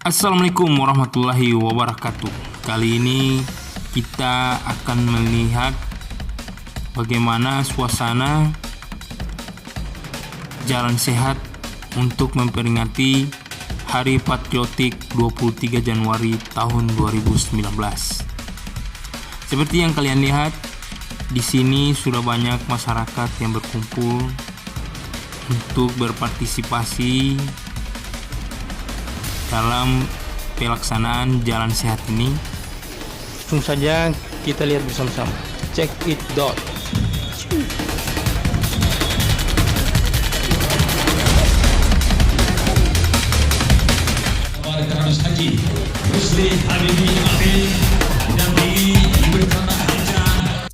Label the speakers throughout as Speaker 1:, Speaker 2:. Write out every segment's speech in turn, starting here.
Speaker 1: Assalamualaikum warahmatullahi wabarakatuh. Kali ini kita akan melihat bagaimana suasana Jalan Sehat untuk memperingati Hari Patriotik 23 Januari tahun 2019. Seperti yang kalian lihat, di sini sudah banyak masyarakat yang berkumpul untuk berpartisipasi dalam pelaksanaan Jalan Sehat ini. Langsung saja kita lihat bersama-sama. Check it out.
Speaker 2: Harus haji Musli Habibi Amin dan diberikan hajat.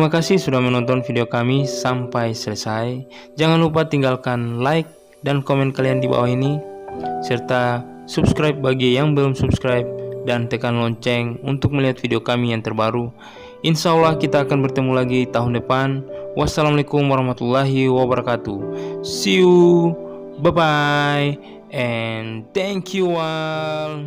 Speaker 1: Terima kasih sudah menonton video kami sampai selesai. Jangan lupa tinggalkan like dan komen kalian di bawah ini, serta subscribe bagi yang belum subscribe, dan tekan lonceng untuk melihat video kami yang terbaru. Insya Allah kita akan bertemu lagi tahun depan. Wassalamualaikum warahmatullahi wabarakatuh. See you, bye bye, and thank you all.